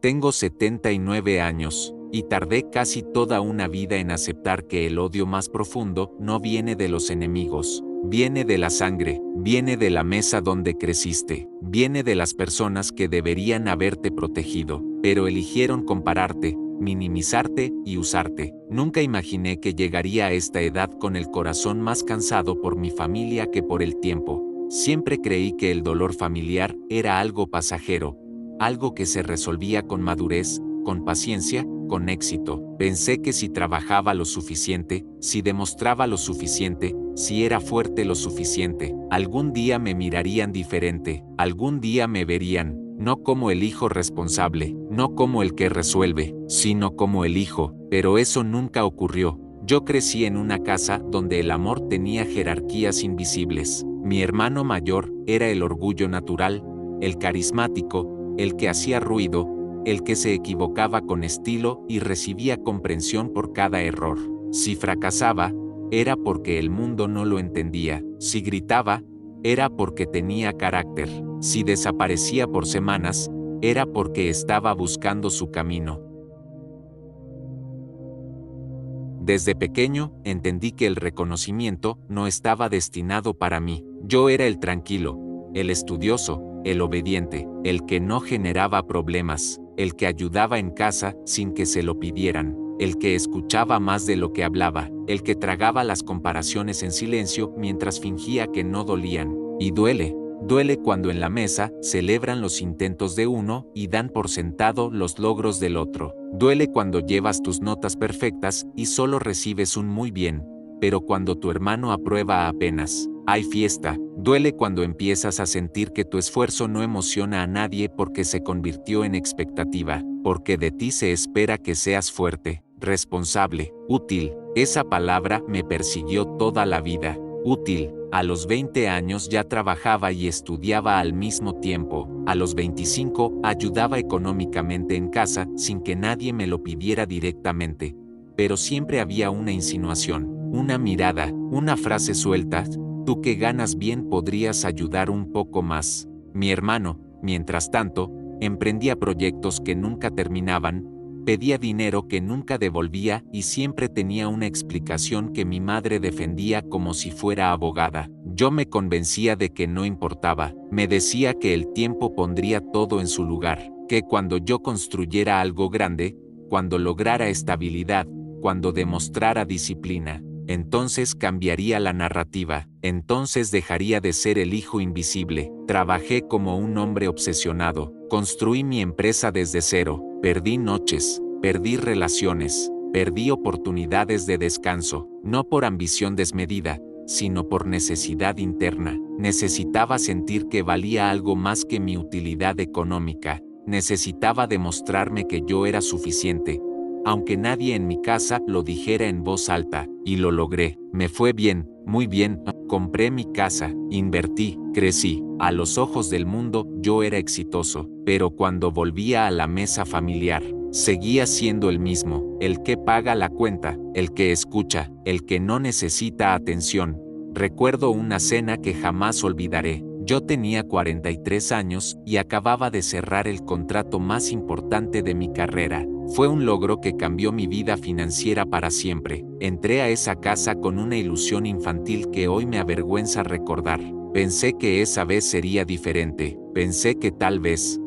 Tengo 79 años, y tardé casi toda una vida en aceptar que el odio más profundo no viene de los enemigos, viene de la sangre, viene de la mesa donde creciste, viene de las personas que deberían haberte protegido, pero eligieron compararte, minimizarte y usarte. Nunca imaginé que llegaría a esta edad con el corazón más cansado por mi familia que por el tiempo. Siempre creí que el dolor familiar era algo pasajero, algo que se resolvía con madurez, con paciencia, con éxito. Pensé que si trabajaba lo suficiente, si demostraba lo suficiente, si era fuerte lo suficiente, algún día me mirarían diferente, algún día me verían, no como el hijo responsable, no como el que resuelve, sino como el hijo, pero eso nunca ocurrió. Yo crecí en una casa donde el amor tenía jerarquías invisibles. Mi hermano mayor era el orgullo natural, el carismático, el que hacía ruido, el que se equivocaba con estilo y recibía comprensión por cada error. Si fracasaba, era porque el mundo no lo entendía. Si gritaba, era porque tenía carácter. Si desaparecía por semanas, era porque estaba buscando su camino. Desde pequeño, entendí que el reconocimiento no estaba destinado para mí. Yo era el tranquilo, el estudioso, el obediente, el que no generaba problemas, el que ayudaba en casa sin que se lo pidieran, el que escuchaba más de lo que hablaba, el que tragaba las comparaciones en silencio mientras fingía que no dolían. Y duele cuando en la mesa celebran los intentos de uno y dan por sentado los logros del otro. Duele cuando llevas tus notas perfectas y solo recibes un muy bien, pero cuando tu hermano aprueba apenas hay fiesta. Duele cuando empiezas a sentir que tu esfuerzo no emociona a nadie porque se convirtió en expectativa, porque de ti se espera que seas fuerte, responsable, útil. Esa palabra me persiguió toda la vida. Útil. A los 20 años ya trabajaba y estudiaba al mismo tiempo. A los 25 ayudaba económicamente en casa sin que nadie me lo pidiera directamente. Pero siempre había una insinuación, una mirada, una frase suelta. Tú que ganas bien podrías ayudar un poco más. Mi hermano, mientras tanto, emprendía proyectos que nunca terminaban, pedía dinero que nunca devolvía y siempre tenía una explicación que mi madre defendía como si fuera abogada. Yo me convencía de que no importaba, me decía que el tiempo pondría todo en su lugar, que cuando yo construyera algo grande, cuando lograra estabilidad, cuando demostrara disciplina, entonces cambiaría la narrativa, entonces dejaría de ser el hijo invisible. Trabajé como un hombre obsesionado, construí mi empresa desde cero, perdí noches, perdí relaciones, perdí oportunidades de descanso, no por ambición desmedida, sino por necesidad interna. Necesitaba sentir que valía algo más que mi utilidad económica, necesitaba demostrarme que yo era suficiente, aunque nadie en mi casa lo dijera en voz alta, y lo logré. Me fue bien, muy bien, compré mi casa, invertí, crecí. A los ojos del mundo yo era exitoso, pero cuando volvía a la mesa familiar, seguía siendo el mismo, el que paga la cuenta, el que escucha, el que no necesita atención. Recuerdo una cena que jamás olvidaré. Yo tenía 43 años y acababa de cerrar el contrato más importante de mi carrera. Fue un logro que cambió mi vida financiera para siempre. Entré a esa casa con una ilusión infantil que hoy me avergüenza recordar. Pensé que esa vez sería diferente. Pensé que tal vez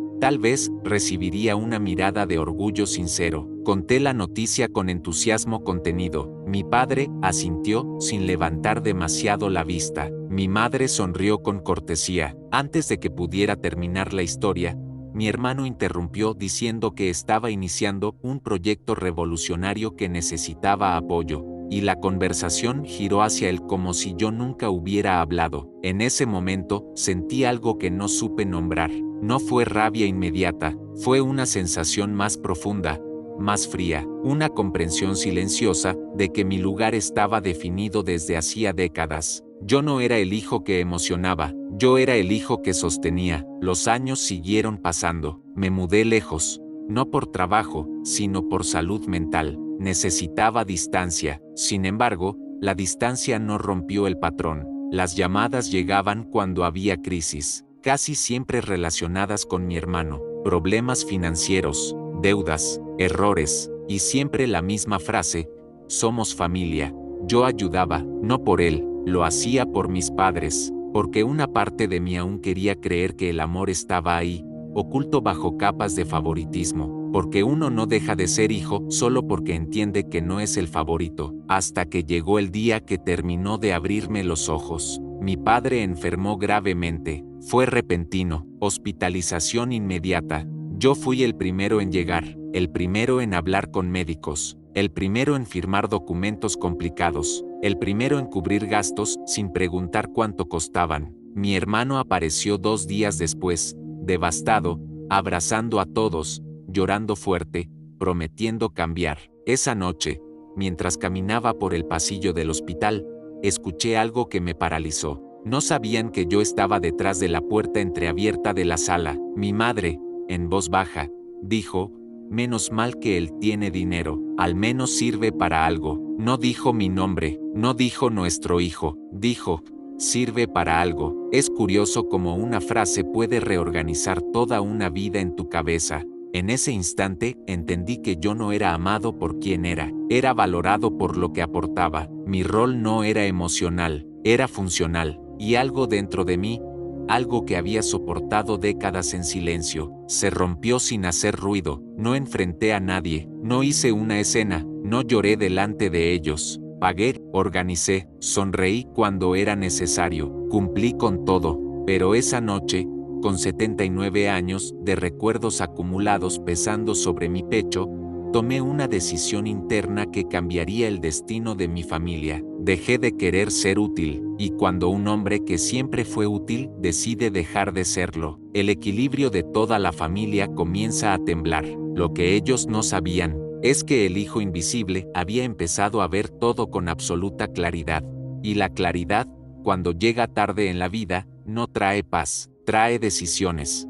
recibiría una mirada de orgullo sincero. Conté la noticia con entusiasmo contenido. Mi padre asintió sin levantar demasiado la vista. Mi madre sonrió con cortesía. Antes de que pudiera terminar la historia, mi hermano interrumpió diciendo que estaba iniciando un proyecto revolucionario que necesitaba apoyo, y la conversación giró hacia él como si yo nunca hubiera hablado. En ese momento, sentí algo que no supe nombrar. No fue rabia inmediata, fue una sensación más profunda, más fría, una comprensión silenciosa de que mi lugar estaba definido desde hacía décadas. Yo no era el hijo que emocionaba, yo era el hijo que sostenía. Los años siguieron pasando, me mudé lejos, no por trabajo, sino por salud mental. Necesitaba distancia. Sin embargo, la distancia no rompió el patrón. Las llamadas llegaban cuando había crisis, casi siempre relacionadas con mi hermano, problemas financieros, deudas, errores, y siempre la misma frase: somos familia. Yo ayudaba, no por él, lo hacía por mis padres, porque una parte de mí aún quería creer que el amor estaba ahí, oculto bajo capas de favoritismo, porque uno no deja de ser hijo solo porque entiende que no es el favorito, hasta que llegó el día que terminó de abrirme los ojos. Mi padre enfermó gravemente, fue repentino, hospitalización inmediata. Yo fui el primero en llegar, el primero en hablar con médicos, el primero en firmar documentos complicados, el primero en cubrir gastos sin preguntar cuánto costaban. Mi hermano apareció 2 días después, devastado, abrazando a todos, llorando fuerte, prometiendo cambiar. Esa noche, mientras caminaba por el pasillo del hospital, escuché algo que me paralizó. No sabían que yo estaba detrás de la puerta entreabierta de la sala. Mi madre, en voz baja, dijo: menos mal que él tiene dinero, al menos sirve para algo. No dijo mi nombre, no dijo nuestro hijo, dijo: sirve para algo. Es curioso cómo una frase puede reorganizar toda una vida en tu cabeza. En ese instante entendí que yo no era amado por quien era valorado por lo que aportaba. Mi rol no era emocional, era funcional, y algo dentro de mí, algo que había soportado décadas en silencio, se rompió sin hacer ruido. No enfrenté a nadie, no hice una escena, no lloré delante de ellos. Pagué, organicé, sonreí cuando era necesario, cumplí con todo, pero esa noche, con 79 años de recuerdos acumulados pesando sobre mi pecho, tomé una decisión interna que cambiaría el destino de mi familia. Dejé de querer ser útil, y cuando un hombre que siempre fue útil decide dejar de serlo, el equilibrio de toda la familia comienza a temblar. Lo que ellos no sabían es que el hijo invisible había empezado a ver todo con absoluta claridad. Y la claridad, cuando llega tarde en la vida, no trae paz, trae decisiones.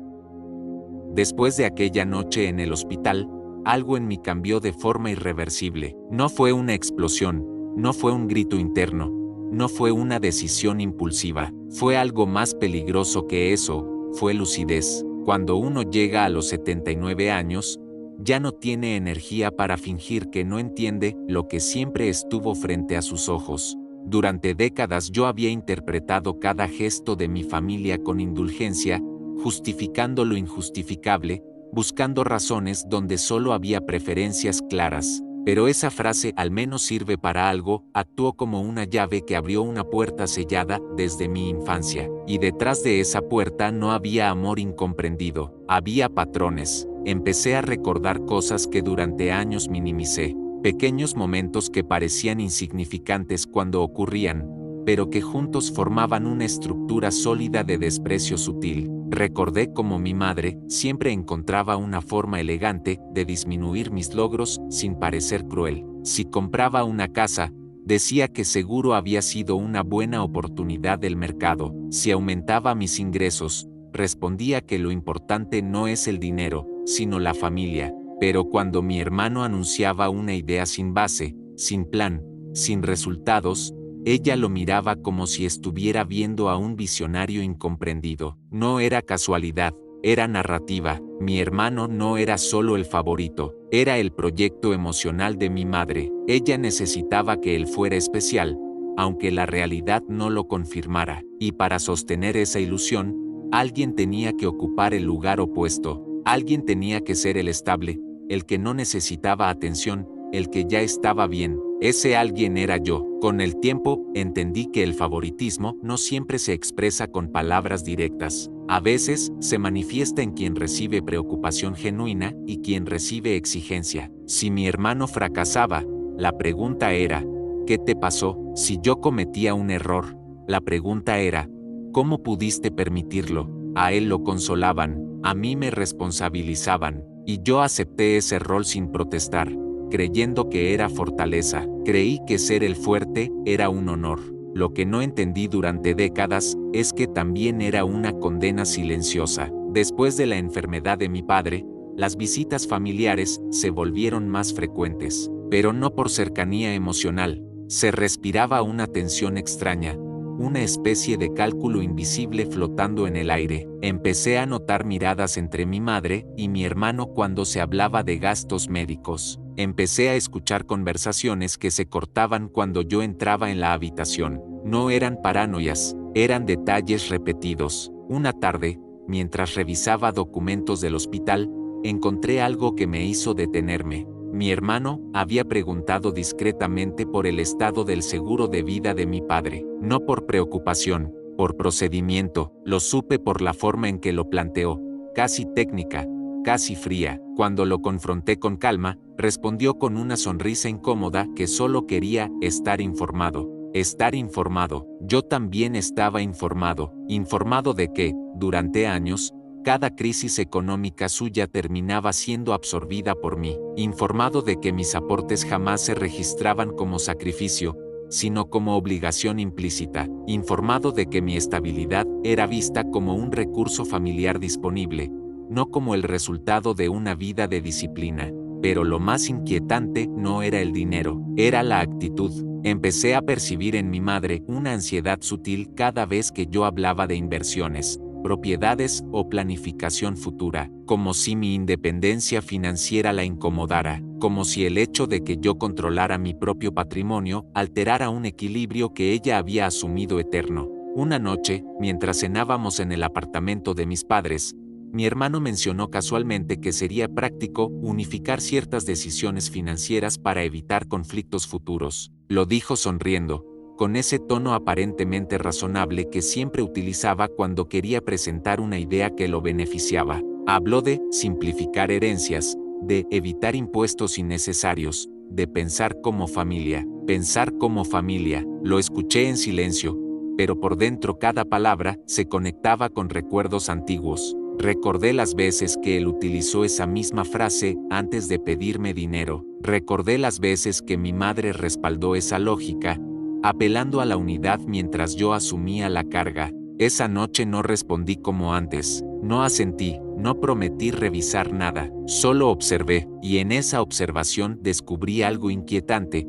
Después de aquella noche en el hospital, algo en mí cambió de forma irreversible. No fue una explosión, no fue un grito interno, no fue una decisión impulsiva, fue algo más peligroso que eso, fue lucidez. Cuando uno llega a los 79 años, ya no tiene energía para fingir que no entiende lo que siempre estuvo frente a sus ojos. Durante décadas yo había interpretado cada gesto de mi familia con indulgencia, justificando lo injustificable, buscando razones donde solo había preferencias claras. Pero esa frase al menos sirve para algo actuó como una llave que abrió una puerta sellada desde mi infancia. Y detrás de esa puerta no había amor incomprendido, había patrones. Empecé a recordar cosas que durante años minimicé, pequeños momentos que parecían insignificantes cuando ocurrían, pero que juntos formaban una estructura sólida de desprecio sutil. Recordé cómo mi madre siempre encontraba una forma elegante de disminuir mis logros sin parecer cruel. Si compraba una casa, decía que seguro había sido una buena oportunidad del mercado. Si aumentaba mis ingresos, respondía que lo importante no es el dinero, sino la familia. Pero cuando mi hermano anunciaba una idea sin base, sin plan, sin resultados, ella lo miraba como si estuviera viendo a un visionario incomprendido. No era casualidad, era narrativa. Mi hermano no era solo el favorito, era el proyecto emocional de mi madre. Ella necesitaba que él fuera especial, aunque la realidad no lo confirmara. Y para sostener esa ilusión, alguien tenía que ocupar el lugar opuesto. Alguien tenía que ser el estable, el que no necesitaba atención, el que ya estaba bien. Ese alguien era yo. Con el tiempo, entendí que el favoritismo no siempre se expresa con palabras directas. A veces, se manifiesta en quien recibe preocupación genuina y quien recibe exigencia. Si mi hermano fracasaba, la pregunta era: ¿qué te pasó? Si yo cometía un error, la pregunta era: ¿cómo pudiste permitirlo? A él lo consolaban, a mí me responsabilizaban, y yo acepté ese rol sin protestar, creyendo que era fortaleza. Creí que ser el fuerte era un honor. Lo que no entendí durante décadas es que también era una condena silenciosa. Después de la enfermedad de mi padre, las visitas familiares se volvieron más frecuentes, pero no por cercanía emocional. Se respiraba una tensión extraña, una especie de cálculo invisible flotando en el aire. Empecé a notar miradas entre mi madre y mi hermano cuando se hablaba de gastos médicos. Empecé a escuchar conversaciones que se cortaban cuando yo entraba en la habitación. No eran paranoias, eran detalles repetidos. Una tarde, mientras revisaba documentos del hospital, encontré algo que me hizo detenerme. Mi hermano había preguntado discretamente por el estado del seguro de vida de mi padre, no por preocupación, por procedimiento. Lo supe por la forma en que lo planteó, casi técnica, casi fría. Cuando lo confronté con calma, respondió con una sonrisa incómoda que solo quería estar informado. Estar informado. Yo también estaba informado. Informado de que, durante años, cada crisis económica suya terminaba siendo absorbida por mí. Informado de que mis aportes jamás se registraban como sacrificio, sino como obligación implícita. Informado de que mi estabilidad era vista como un recurso familiar disponible, no como el resultado de una vida de disciplina. Pero lo más inquietante no era el dinero, era la actitud. Empecé a percibir en mi madre una ansiedad sutil cada vez que yo hablaba de inversiones, propiedades o planificación futura, como si mi independencia financiera la incomodara, como si el hecho de que yo controlara mi propio patrimonio alterara un equilibrio que ella había asumido eterno. Una noche, mientras cenábamos en el apartamento de mis padres, mi hermano mencionó casualmente que sería práctico unificar ciertas decisiones financieras para evitar conflictos futuros. Lo dijo sonriendo, con ese tono aparentemente razonable que siempre utilizaba cuando quería presentar una idea que lo beneficiaba. Habló de simplificar herencias, de evitar impuestos innecesarios, de pensar como familia. Pensar como familia. Lo escuché en silencio, pero por dentro cada palabra se conectaba con recuerdos antiguos. Recordé las veces que él utilizó esa misma frase antes de pedirme dinero. Recordé las veces que mi madre respaldó esa lógica, apelando a la unidad mientras yo asumía la carga. Esa noche no respondí como antes, no asentí, no prometí revisar nada, solo observé, y en esa observación descubrí algo inquietante.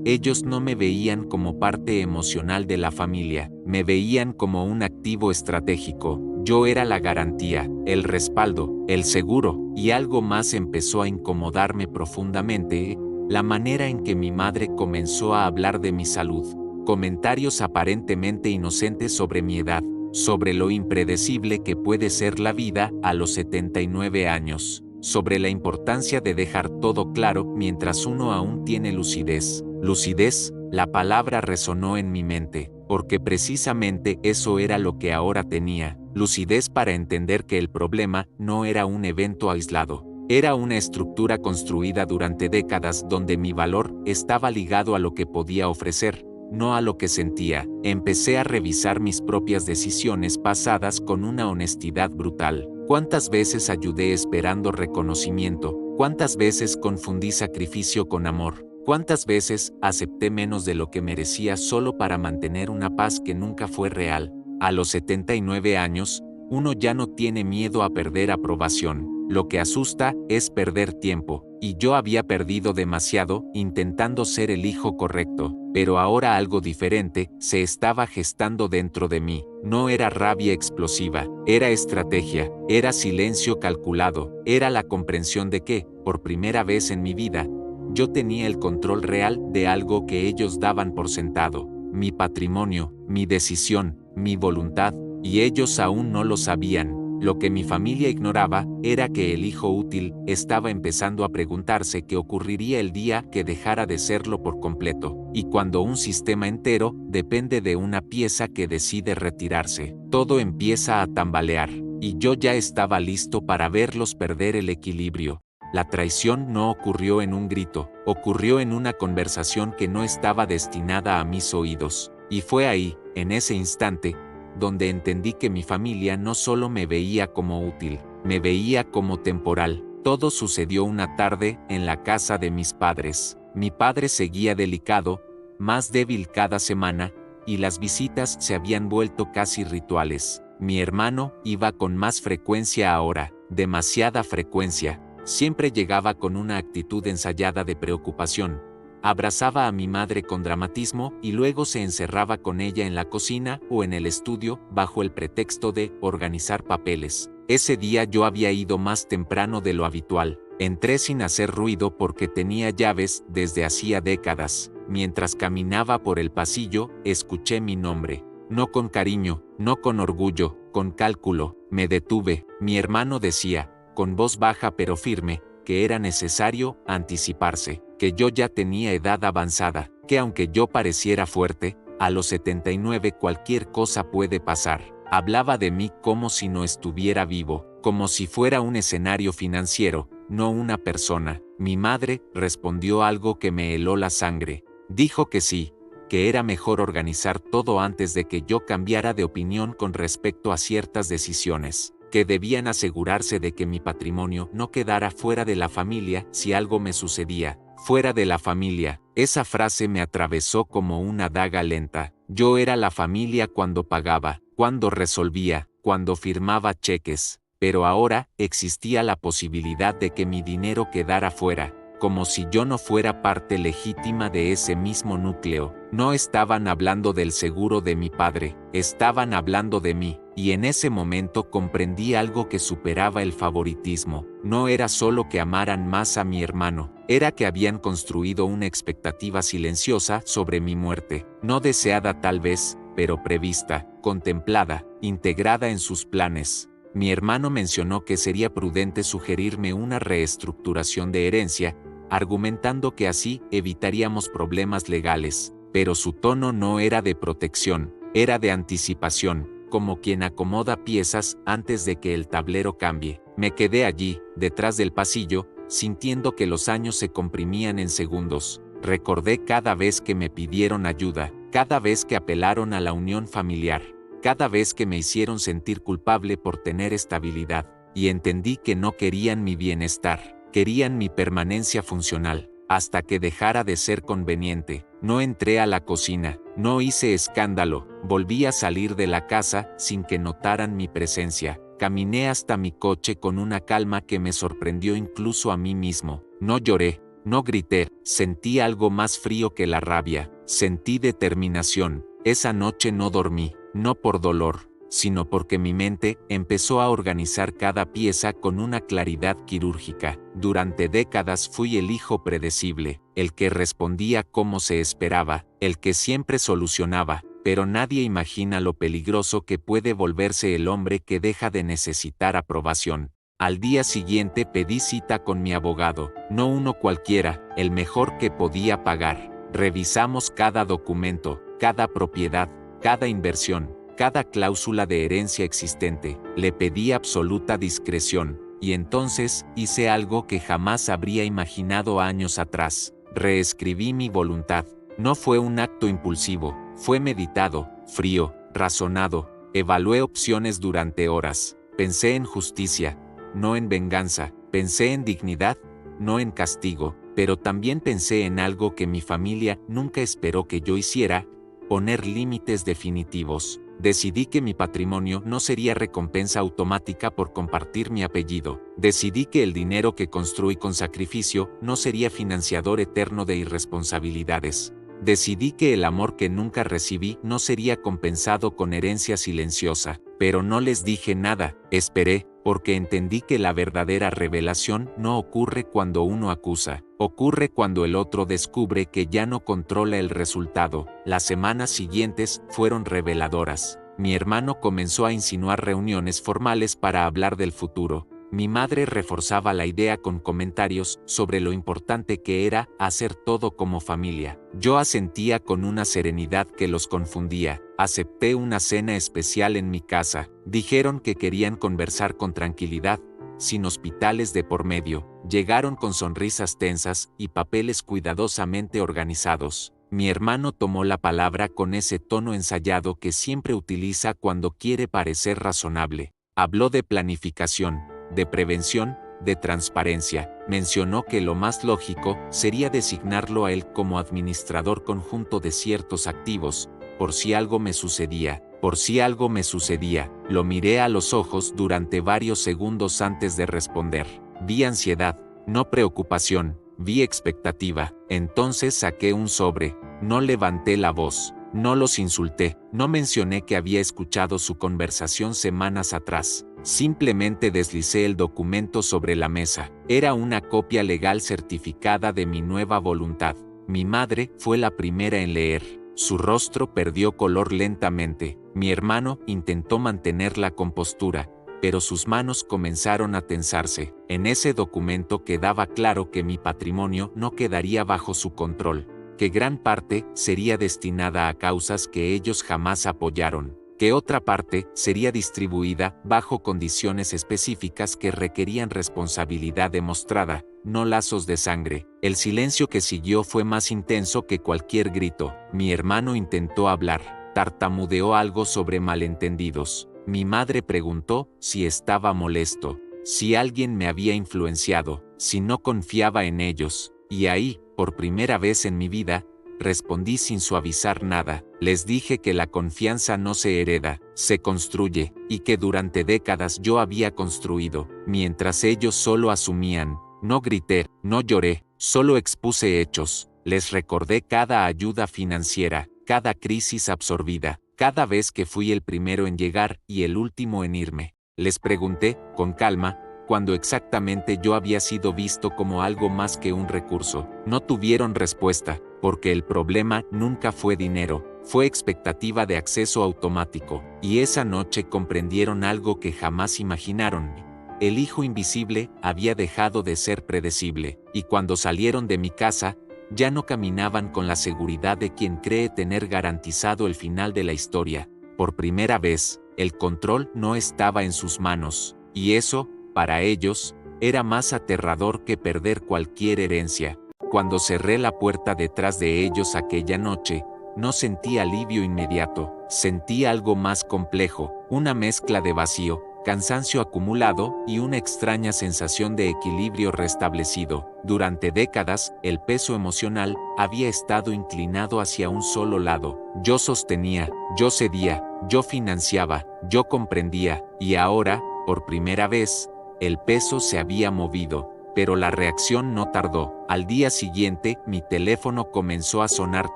Ellos no me veían como parte emocional de la familia, me veían como un activo estratégico. Yo era la garantía, el respaldo, el seguro, y algo más empezó a incomodarme profundamente, la manera en que mi madre comenzó a hablar de mi salud. Comentarios aparentemente inocentes sobre mi edad, sobre lo impredecible que puede ser la vida a los 79 años, sobre la importancia de dejar todo claro mientras uno aún tiene lucidez. Lucidez, la palabra resonó en mi mente, porque precisamente eso era lo que ahora tenía. Lucidez para entender que el problema no era un evento aislado, era una estructura construida durante décadas donde mi valor estaba ligado a lo que podía ofrecer, no a lo que sentía. Empecé a revisar mis propias decisiones pasadas con una honestidad brutal. ¿Cuántas veces ayudé esperando reconocimiento? ¿Cuántas veces confundí sacrificio con amor? ¿Cuántas veces acepté menos de lo que merecía solo para mantener una paz que nunca fue real? A los 79 años, uno ya no tiene miedo a perder aprobación. Lo que asusta es perder tiempo, y yo había perdido demasiado intentando ser el hijo correcto, pero ahora algo diferente se estaba gestando dentro de mí. No era rabia explosiva, era estrategia, era silencio calculado, era la comprensión de que, por primera vez en mi vida, yo tenía el control real de algo que ellos daban por sentado, mi patrimonio, mi decisión, mi voluntad, y ellos aún no lo sabían. Lo que mi familia ignoraba era que el hijo útil estaba empezando a preguntarse qué ocurriría el día que dejara de serlo por completo, y cuando un sistema entero depende de una pieza que decide retirarse, todo empieza a tambalear, y yo ya estaba listo para verlos perder el equilibrio. La traición no ocurrió en un grito, ocurrió en una conversación que no estaba destinada a mis oídos, y fue ahí, en ese instante, donde entendí que mi familia no solo me veía como útil, me veía como temporal. Todo sucedió una tarde en la casa de mis padres. Mi padre seguía delicado, más débil cada semana, y las visitas se habían vuelto casi rituales. Mi hermano iba con más frecuencia ahora, demasiada frecuencia. Siempre llegaba con una actitud ensayada de preocupación, Abrazaba a mi madre con dramatismo y luego se encerraba con ella en la cocina o en el estudio bajo el pretexto de organizar papeles. Ese día yo había ido más temprano de lo habitual. Entré sin hacer ruido porque tenía llaves desde hacía décadas. Mientras caminaba por el pasillo, escuché mi nombre. No con cariño, no con orgullo, con cálculo. Me detuve. Mi hermano decía, con voz baja pero firme, que era necesario anticiparse, que yo ya tenía edad avanzada, que aunque yo pareciera fuerte, a los 79 cualquier cosa puede pasar. Hablaba de mí como si no estuviera vivo, como si fuera un escenario financiero, no una persona. Mi madre respondió algo que me heló la sangre. Dijo que sí, que era mejor organizar todo antes de que yo cambiara de opinión con respecto a ciertas decisiones, que debían asegurarse de que mi patrimonio no quedara fuera de la familia si algo me sucedía. Fuera de la familia, esa frase me atravesó como una daga lenta. Yo era la familia cuando pagaba, cuando resolvía, cuando firmaba cheques, pero ahora existía la posibilidad de que mi dinero quedara fuera, como si yo no fuera parte legítima de ese mismo núcleo. No estaban hablando del seguro de mi padre, estaban hablando de mí, y en ese momento comprendí algo que superaba el favoritismo. No era solo que amaran más a mi hermano, era que habían construido una expectativa silenciosa sobre mi muerte, no deseada tal vez, pero prevista, contemplada, integrada en sus planes. Mi hermano mencionó que sería prudente sugerirme una reestructuración de herencia, argumentando que así evitaríamos problemas legales, pero su tono no era de protección, era de anticipación, como quien acomoda piezas antes de que el tablero cambie. Me quedé allí, detrás del pasillo, sintiendo que los años se comprimían en segundos. Recordé cada vez que me pidieron ayuda, cada vez que apelaron a la unión familiar, cada vez que me hicieron sentir culpable por tener estabilidad, y entendí que no querían mi bienestar, querían mi permanencia funcional. Hasta que dejara de ser conveniente, no entré a la cocina, no hice escándalo, volví a salir de la casa sin que notaran mi presencia. Caminé hasta mi coche con una calma que me sorprendió incluso a mí mismo. No lloré, no grité, sentí algo más frío que la rabia, sentí determinación. Esa noche no dormí, no por dolor, sino porque mi mente empezó a organizar cada pieza con una claridad quirúrgica. Durante décadas fui el hijo predecible, el que respondía como se esperaba, el que siempre solucionaba, pero nadie imagina lo peligroso que puede volverse el hombre que deja de necesitar aprobación. Al día siguiente pedí cita con mi abogado, no uno cualquiera, el mejor que podía pagar. Revisamos cada documento, cada propiedad, cada inversión, cada cláusula de herencia existente. Le pedí absoluta discreción, y entonces hice algo que jamás habría imaginado años atrás. Reescribí mi voluntad. No fue un acto impulsivo, fue meditado, frío, razonado. Evalué opciones durante horas. Pensé en justicia, no en venganza. Pensé en dignidad, no en castigo. Pero también pensé en algo que mi familia nunca esperó que yo hiciera: poner límites definitivos. Decidí que mi patrimonio no sería recompensa automática por compartir mi apellido. Decidí que el dinero que construí con sacrificio no sería financiador eterno de irresponsabilidades. Decidí que el amor que nunca recibí no sería compensado con herencia silenciosa. Pero no les dije nada, esperé, porque entendí que la verdadera revelación no ocurre cuando uno acusa, ocurre cuando el otro descubre que ya no controla el resultado. Las semanas siguientes fueron reveladoras. Mi hermano comenzó a insinuar reuniones formales para hablar del futuro. Mi madre reforzaba la idea con comentarios sobre lo importante que era hacer todo como familia. Yo asentía con una serenidad que los confundía. Acepté una cena especial en mi casa. Dijeron que querían conversar con tranquilidad, sin hospitales de por medio. Llegaron con sonrisas tensas y papeles cuidadosamente organizados. Mi hermano tomó la palabra con ese tono ensayado que siempre utiliza cuando quiere parecer razonable. Habló de planificación, de prevención, de transparencia. Mencionó que lo más lógico sería designarlo a él como administrador conjunto de ciertos activos, por si algo me sucedía. Por si algo me sucedía. Lo miré a los ojos durante varios segundos antes de responder. Vi ansiedad, no preocupación, Vi expectativa. Entonces saqué un sobre. No levanté la voz. No los insulté. No mencioné que había escuchado su conversación semanas atrás. Simplemente deslicé el documento sobre la mesa. Era una copia legal certificada de mi nueva voluntad. Mi madre fue la primera en leer. Su rostro perdió color lentamente. Mi hermano intentó mantener la compostura, pero sus manos comenzaron a tensarse. En ese documento quedaba claro que mi patrimonio no quedaría bajo su control, que gran parte sería destinada a causas que ellos jamás apoyaron, que otra parte sería distribuida bajo condiciones específicas que requerían responsabilidad demostrada, no lazos de sangre. El silencio que siguió fue más intenso que cualquier grito. Mi hermano intentó hablar, tartamudeó algo sobre malentendidos. Mi madre preguntó si estaba molesto, si alguien me había influenciado, si no confiaba en ellos, y ahí, por primera vez en mi vida, respondí sin suavizar nada. Les dije que la confianza no se hereda, se construye, y que durante décadas yo había construido, mientras ellos solo asumían. No grité, no lloré, solo expuse hechos. Les recordé cada ayuda financiera, cada crisis absorbida, cada vez que fui el primero en llegar y el último en irme. Les pregunté, con calma, cuando exactamente yo había sido visto como algo más que un recurso. No tuvieron respuesta, porque el problema nunca fue dinero, fue expectativa de acceso automático, y esa noche comprendieron algo que jamás imaginaron. El hijo invisible había dejado de ser predecible, y cuando salieron de mi casa, ya no caminaban con la seguridad de quien cree tener garantizado el final de la historia. Por primera vez, el control no estaba en sus manos, y eso, para ellos, era más aterrador que perder cualquier herencia. Cuando cerré la puerta detrás de ellos aquella noche, no sentí alivio inmediato, sentí algo más complejo, una mezcla de vacío, cansancio acumulado y una extraña sensación de equilibrio restablecido. Durante décadas, el peso emocional había estado inclinado hacia un solo lado. Yo sostenía, yo cedía, yo financiaba, yo comprendía, y ahora, por primera vez, el peso se había movido. Pero la reacción no tardó. Al día siguiente, mi teléfono comenzó a sonar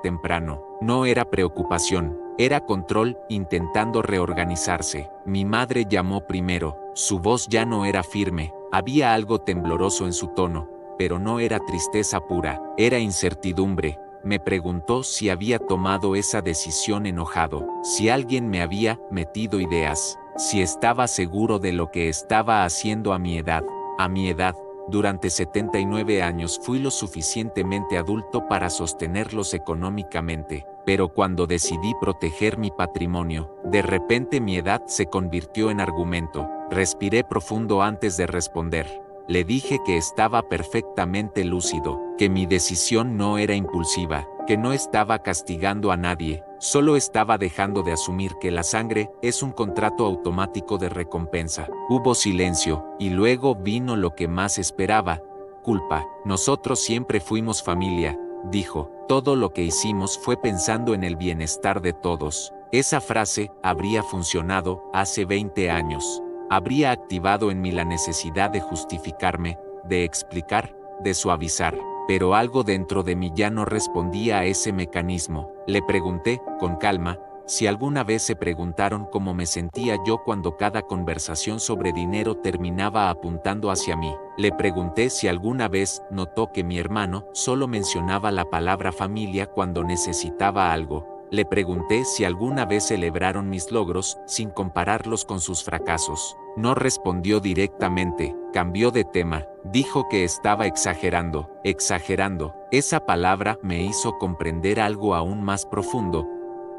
temprano. No era preocupación, era control intentando reorganizarse. Mi madre llamó primero. Su voz ya no era firme, había algo tembloroso en su tono, pero no era tristeza pura, era incertidumbre. Me preguntó si había tomado esa decisión enojado, si alguien me había metido ideas, si estaba seguro de lo que estaba haciendo a mi edad. A mi edad. Durante 79 años fui lo suficientemente adulto para sostenerlos económicamente, pero cuando decidí proteger mi patrimonio, de repente mi edad se convirtió en argumento. Respiré profundo antes de responder. Le dije que estaba perfectamente lúcido, que mi decisión no era impulsiva, que no estaba castigando a nadie, solo estaba dejando de asumir que la sangre es un contrato automático de recompensa. Hubo silencio, y luego vino lo que más esperaba: culpa. Nosotros siempre fuimos familia, dijo. Todo lo que hicimos fue pensando en el bienestar de todos. Esa frase habría funcionado hace 20 años. Habría activado en mí la necesidad de justificarme, de explicar, de suavizar. Pero algo dentro de mí ya no respondía a ese mecanismo. Le pregunté, con calma, si alguna vez se preguntaron cómo me sentía yo cuando cada conversación sobre dinero terminaba apuntando hacia mí. Le pregunté si alguna vez notó que mi hermano solo mencionaba la palabra familia cuando necesitaba algo. Le pregunté si alguna vez celebraron mis logros sin compararlos con sus fracasos. No respondió directamente, cambió de tema, dijo que estaba exagerando. Exagerando. Esa palabra me hizo comprender algo aún más profundo.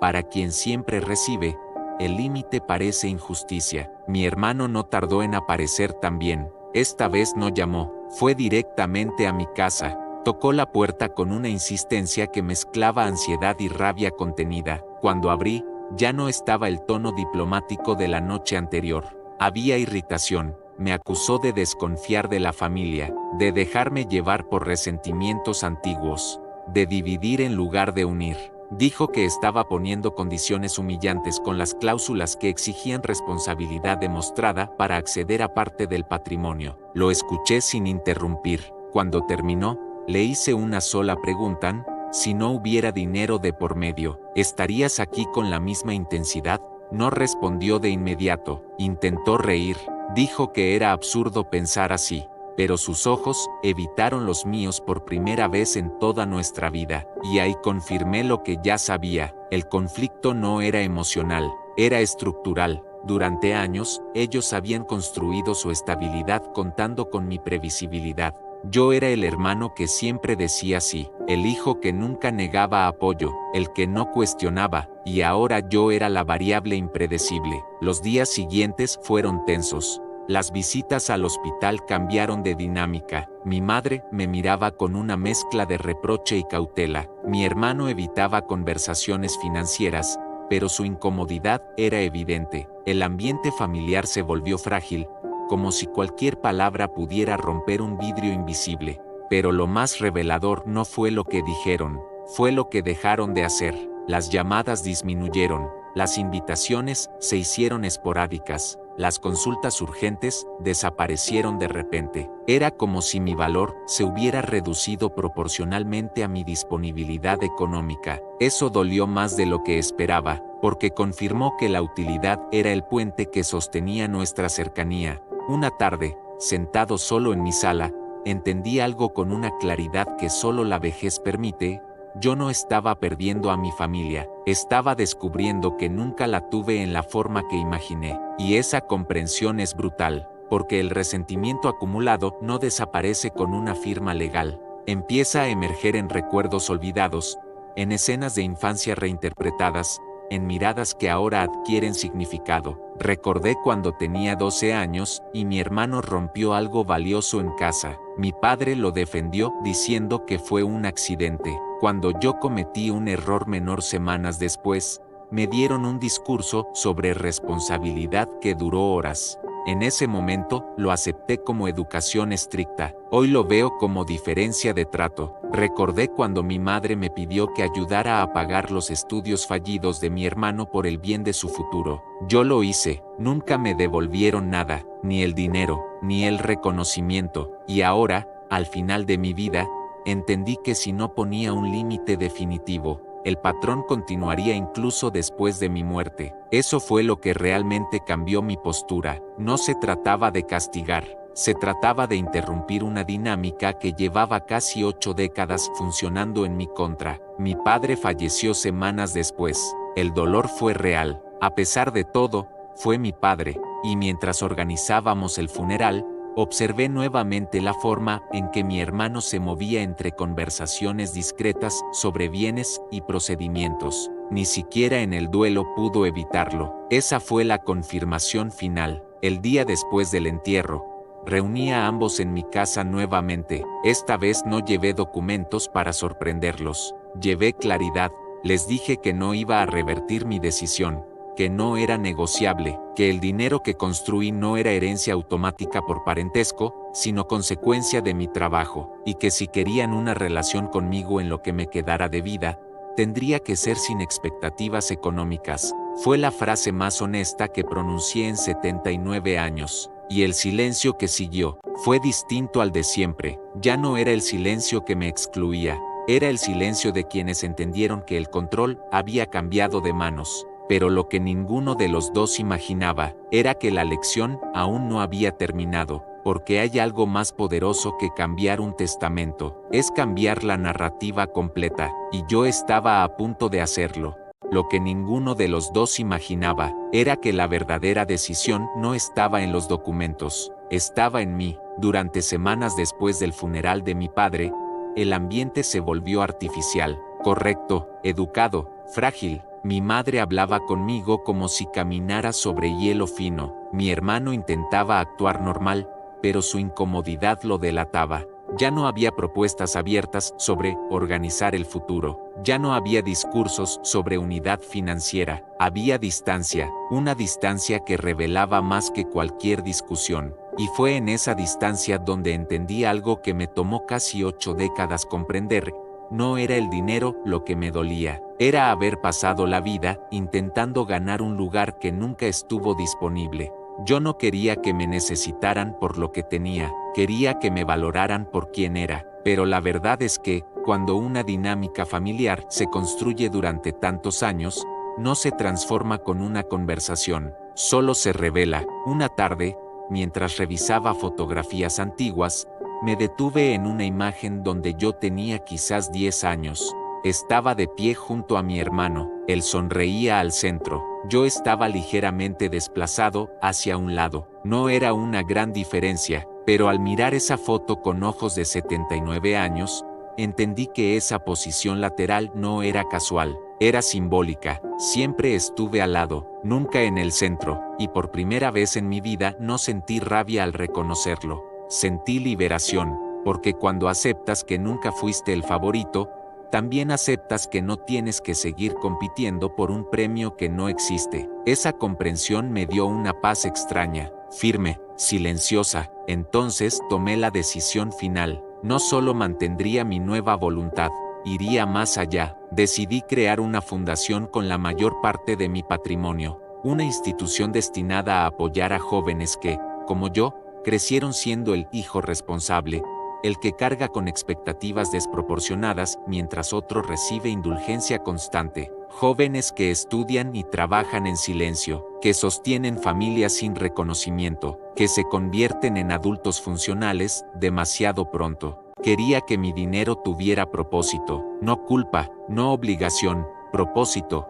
Para quien siempre recibe, el límite parece injusticia. Mi hermano no tardó en aparecer también. Esta vez no llamó, fue directamente a mi casa. Tocó la puerta con una insistencia que mezclaba ansiedad y rabia contenida. Cuando abrí, ya no estaba el tono diplomático de la noche anterior. Había irritación. Me acusó de desconfiar de la familia, de dejarme llevar por resentimientos antiguos, de dividir en lugar de unir. Dijo que estaba poniendo condiciones humillantes con las cláusulas que exigían responsabilidad demostrada para acceder a parte del patrimonio. Lo escuché sin interrumpir. Cuando terminó, Le hice una sola pregunta: si no hubiera dinero de por medio, ¿estarías aquí con la misma intensidad? No respondió de inmediato, intentó reír, dijo que era absurdo pensar así, pero sus ojos evitaron los míos por primera vez en toda nuestra vida, y ahí confirmé lo que ya sabía: el conflicto no era emocional, era estructural. Durante años, ellos habían construido su estabilidad contando con mi previsibilidad. Yo era el hermano que siempre decía sí, el hijo que nunca negaba apoyo, el que no cuestionaba, y ahora yo era la variable impredecible. Los días siguientes fueron tensos. Las visitas al hospital cambiaron de dinámica. Mi madre me miraba con una mezcla de reproche y cautela. Mi hermano evitaba conversaciones financieras, pero su incomodidad era evidente. El ambiente familiar se volvió frágil, como si cualquier palabra pudiera romper un vidrio invisible. Pero lo más revelador no fue lo que dijeron, fue lo que dejaron de hacer. Las llamadas disminuyeron, las invitaciones se hicieron esporádicas, las consultas urgentes desaparecieron de repente. Era como si mi valor se hubiera reducido proporcionalmente a mi disponibilidad económica. Eso dolió más de lo que esperaba, porque confirmó que la utilidad era el puente que sostenía nuestra cercanía. Una tarde, sentado solo en mi sala, entendí algo con una claridad que solo la vejez permite. Yo no estaba perdiendo a mi familia, estaba descubriendo que nunca la tuve en la forma que imaginé. Y esa comprensión es brutal, porque el resentimiento acumulado no desaparece con una firma legal. Empieza a emerger en recuerdos olvidados, en escenas de infancia reinterpretadas, en miradas que ahora adquieren significado. Recordé cuando tenía 12 años y mi hermano rompió algo valioso en casa. Mi padre lo defendió diciendo que fue un accidente. Cuando yo cometí un error menor semanas después, me dieron un discurso sobre responsabilidad que duró horas. En ese momento, lo acepté como educación estricta. Hoy lo veo como diferencia de trato. Recordé cuando mi madre me pidió que ayudara a pagar los estudios fallidos de mi hermano por el bien de su futuro. Yo lo hice. Nunca me devolvieron nada, ni el dinero, ni el reconocimiento. Y ahora, al final de mi vida, entendí que si no ponía un límite definitivo, el patrón continuaría incluso después de mi muerte. Eso fue lo que realmente cambió mi postura. No se trataba de castigar, se trataba de interrumpir una dinámica que llevaba casi 8 décadas funcionando en mi contra. Mi padre falleció semanas después. El dolor fue real. A pesar de todo, fue mi padre, y mientras organizábamos el funeral, observé nuevamente la forma en que mi hermano se movía entre conversaciones discretas sobre bienes y procedimientos. Ni siquiera en el duelo pudo evitarlo. Esa fue la confirmación final. El día después del entierro, reuní a ambos en mi casa nuevamente. Esta vez no llevé documentos para sorprenderlos. Llevé claridad. Les dije que no iba a revertir mi decisión, que no era negociable, que el dinero que construí no era herencia automática por parentesco, sino consecuencia de mi trabajo, y que si querían una relación conmigo en lo que me quedara de vida, tendría que ser sin expectativas económicas. Fue la frase más honesta que pronuncié en 79 años, y el silencio que siguió fue distinto al de siempre. Ya no era el silencio que me excluía, era el silencio de quienes entendieron que el control había cambiado de manos. Pero lo que ninguno de los dos imaginaba era que la lección aún no había terminado, porque hay algo más poderoso que cambiar un testamento, es cambiar la narrativa completa, y yo estaba a punto de hacerlo. Lo que ninguno de los dos imaginaba era que la verdadera decisión no estaba en los documentos, estaba en mí. Durante semanas después del funeral de mi padre, el ambiente se volvió artificial, correcto, educado, frágil. Mi madre hablaba conmigo como si caminara sobre hielo fino. Mi hermano intentaba actuar normal, pero su incomodidad lo delataba. Ya no había propuestas abiertas sobre organizar el futuro. Ya no había discursos sobre unidad financiera. Había distancia, una distancia que revelaba más que cualquier discusión. Y fue en esa distancia donde entendí algo que me tomó casi 8 décadas comprender. No era el dinero lo que me dolía, era haber pasado la vida intentando ganar un lugar que nunca estuvo disponible. Yo no quería que me necesitaran por lo que tenía, quería que me valoraran por quién era. pero la verdad es que, cuando una dinámica familiar se construye durante tantos años, no se transforma con una conversación, solo se revela. Una tarde, mientras revisaba fotografías antiguas, me detuve en una imagen donde yo tenía quizás 10 años. Estaba de pie junto a mi hermano, él sonreía al centro, yo estaba ligeramente desplazado hacia un lado. No era una gran diferencia, pero al mirar esa foto con ojos de 79 años, entendí que esa posición lateral no era casual, era simbólica. Siempre estuve al lado, nunca en el centro, y por primera vez en mi vida no sentí rabia al reconocerlo. Sentí liberación, porque cuando aceptas que nunca fuiste el favorito, también aceptas que no tienes que seguir compitiendo por un premio que no existe. Esa comprensión me dio una paz extraña, firme, silenciosa. Entonces tomé la decisión final. No solo mantendría mi nueva voluntad, iría más allá. Decidí crear una fundación con la mayor parte de mi patrimonio, una institución destinada a apoyar a jóvenes que, como yo, crecieron siendo el hijo responsable, el que carga con expectativas desproporcionadas mientras otro recibe indulgencia constante. Jóvenes que estudian y trabajan en silencio, que sostienen familias sin reconocimiento, que se convierten en adultos funcionales demasiado pronto. Quería que mi dinero tuviera propósito, no culpa, no obligación, propósito.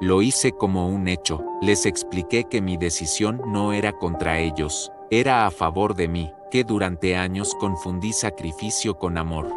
Lo hice como un hecho. Les expliqué que mi decisión no era contra ellos, era a favor de mí, que durante años confundí sacrificio con amor.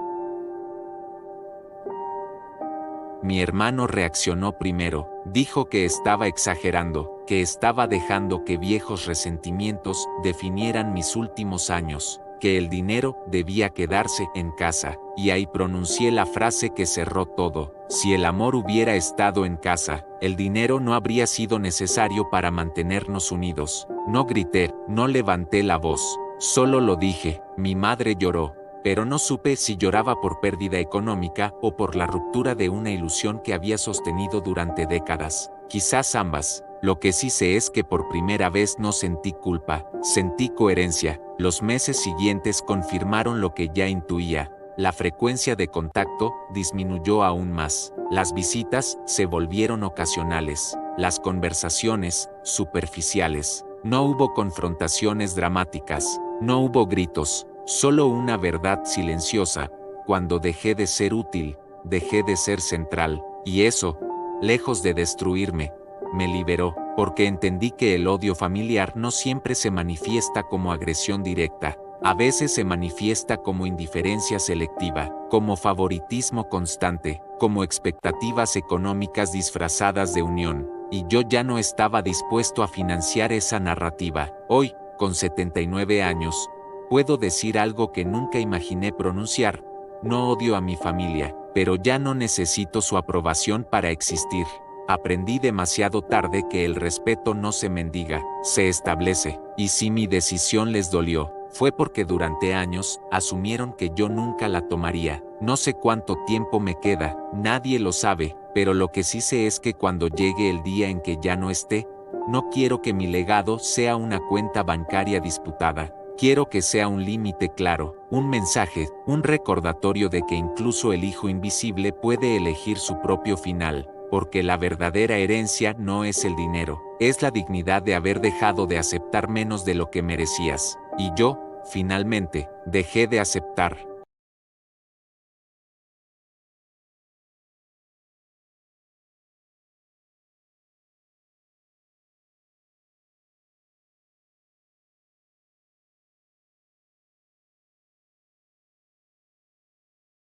Mi hermano reaccionó primero, dijo que estaba exagerando, que estaba dejando que viejos resentimientos definieran mis últimos años, que el dinero debía quedarse en casa, y ahí pronuncié la frase que cerró todo. Si el amor hubiera estado en casa, el dinero no habría sido necesario para mantenernos unidos. No grité, no levanté la voz, solo lo dije. Mi madre lloró, pero no supe si lloraba por pérdida económica o por la ruptura de una ilusión que había sostenido durante décadas. Quizás ambas. Lo que sí sé es que por primera vez no sentí culpa, sentí coherencia. Los meses siguientes confirmaron lo que ya intuía. La frecuencia de contacto disminuyó aún más. Las visitas se volvieron ocasionales. Las conversaciones, superficiales. No hubo confrontaciones dramáticas. No hubo gritos. Solo una verdad silenciosa. Cuando dejé de ser útil, dejé de ser central. Y eso, lejos de destruirme, me liberó, porque entendí que el odio familiar no siempre se manifiesta como agresión directa. A veces se manifiesta como indiferencia selectiva, como favoritismo constante, como expectativas económicas disfrazadas de unión. Y yo ya no estaba dispuesto a financiar esa narrativa. Hoy, con 79 años, puedo decir algo que nunca imaginé pronunciar. No odio a mi familia, pero ya no necesito su aprobación para existir. Aprendí demasiado tarde que el respeto no se mendiga, se establece. Y si mi decisión les dolió, fue porque durante años asumieron que yo nunca la tomaría. No sé cuánto tiempo me queda, nadie lo sabe, pero lo que sí sé es que cuando llegue el día en que ya no esté, no quiero que mi legado sea una cuenta bancaria disputada. Quiero que sea un límite claro, un mensaje, un recordatorio de que incluso el hijo invisible puede elegir su propio final, porque la verdadera herencia no es el dinero, es la dignidad de haber dejado de aceptar menos de lo que merecías. Y yo, finalmente, dejé de aceptar.